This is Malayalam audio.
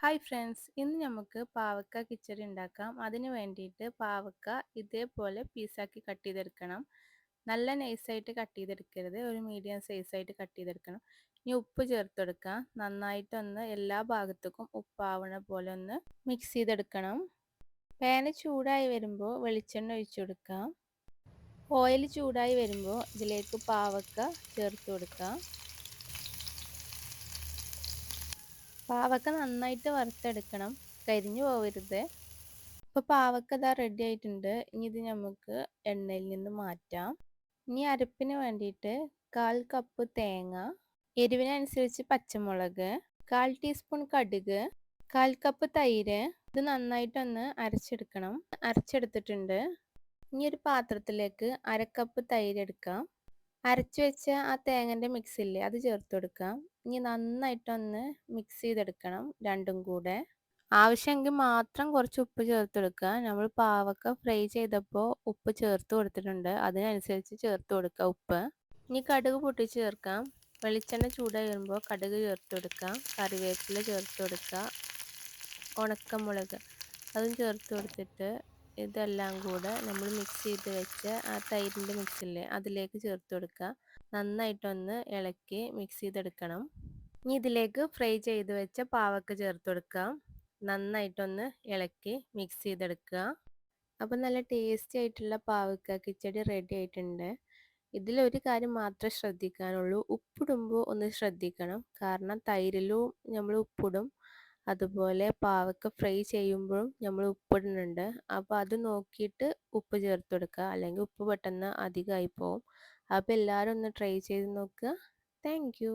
ഹായ് ഫ്രണ്ട്സ്, ഇന്ന് നമുക്ക് പാവക്ക കിച്ചടി ഉണ്ടാക്കാം. അതിന് വേണ്ടിയിട്ട് പാവക്ക ഇതേപോലെ പീസാക്കി കട്ട് ചെയ്തെടുക്കണം. നല്ല നൈസായിട്ട് കട്ട് ചെയ്തെടുക്കരുത്, ഒരു മീഡിയം സൈസായിട്ട് കട്ട് ചെയ്തെടുക്കണം. ഇനി ഉപ്പ് ചേർത്തെടുക്കാം. നന്നായിട്ടൊന്ന് എല്ലാ ഭാഗത്തേക്കും ഉപ്പാവണ പോലെ ഒന്ന് മിക്സ് ചെയ്തെടുക്കണം. പാന് ചൂടായി വരുമ്പോൾ വെളിച്ചെണ്ണ ഒഴിച്ചു കൊടുക്കാം. ഓയിൽ ചൂടായി വരുമ്പോൾ ഇതിലേക്ക് പാവക്ക ചേർത്ത് കൊടുക്കാം. പാവക്ക നന്നായിട്ട് വറുത്തെടുക്കണം, കരിഞ്ഞു പോകരുത്. ഇപ്പോൾ പാവക്ക ഇതാ റെഡി ആയിട്ടുണ്ട്. ഇനി ഇത് നമുക്ക് എണ്ണയിൽ നിന്ന് മാറ്റാം. ഇനി അരപ്പിന് വേണ്ടിയിട്ട് 1/4 കപ്പ് തേങ്ങ, എരിവിനനുസരിച്ച് പച്ചമുളക്, 1/4 ടീസ്പൂൺ കടുക്, 1/4 കപ്പ് തൈര്. ഇത് നന്നായിട്ടൊന്ന് അരച്ചെടുക്കണം. അരച്ചെടുത്തിട്ടുണ്ട്. ഇനി ഒരു പാത്രത്തിലേക്ക് 1/2 കപ്പ് തൈര് എടുക്കാം. അരച്ചു വെച്ച ആ തേങ്ങൻ്റെ മിക്സില്ലേ, അത് ചേർത്ത് കൊടുക്കാം. ഇനി നന്നായിട്ടൊന്ന് മിക്സ് ചെയ്തെടുക്കണം രണ്ടും കൂടെ. ആവശ്യമെങ്കിൽ മാത്രം കുറച്ച് ഉപ്പ് ചേർത്ത് കൊടുക്കുക. നമ്മൾ പാവക്ക ഫ്രൈ ചെയ്തപ്പോൾ ഉപ്പ് ചേർത്ത് കൊടുത്തിട്ടുണ്ട്, അതിനനുസരിച്ച് ചേർത്ത് കൊടുക്കുക ഉപ്പ്. ഇനി കടുക് പൊട്ടിച്ച് ചേർക്കാം. വെളിച്ചെണ്ണ ചൂടായി വരുമ്പോൾ കടുക് ചേർത്ത് കൊടുക്കാം. കറിവേപ്പില ചേർത്ത് കൊടുക്കുക. ഉണക്കമുളക് അതും ചേർത്ത് കൊടുത്തിട്ട് ഇതെല്ലാം കൂടെ നമ്മൾ മിക്സ് ചെയ്ത് വെച്ച ആ തൈരിൻ്റെ മിക്സില്ലേ, അതിലേക്ക് ചേർത്ത് കൊടുക്കുക. നന്നായിട്ടൊന്ന് ഇളക്കി മിക്സ് ചെയ്തെടുക്കണം. ഇനി ഇതിലേക്ക് ഫ്രൈ ചെയ്ത് വെച്ച പാവക്ക ചേർത്ത് കൊടുക്കാം. നന്നായിട്ടൊന്ന് ഇളക്കി മിക്സ് ചെയ്തെടുക്കുക. അപ്പം നല്ല ടേസ്റ്റി ആയിട്ടുള്ള പാവക്ക കിച്ചടി റെഡി ആയിട്ടുണ്ട്. ഇതിലൊരു കാര്യം മാത്രമേ ശ്രദ്ധിക്കാനുള്ളൂ, ഉപ്പിടുമ്പോൾ ഒന്ന് ശ്രദ്ധിക്കണം. കാരണം തൈരിലും നമ്മൾ ഉപ്പിടും, അതുപോലെ പാവക്ക ഫ്രൈ ചെയ്യുമ്പോഴും നമ്മൾ ഉപ്പിടുന്നുണ്ട്. അപ്പോൾ അത് നോക്കിയിട്ട് ഉപ്പ് ചേർത്ത് കൊടുക്കുക, അല്ലെങ്കിൽ ഉപ്പ് പെട്ടെന്ന് അധികമായി പോകും. അപ്പോൾ എല്ലാവരും ഒന്ന് ട്രൈ ചെയ്ത് നോക്കുക. Thank you.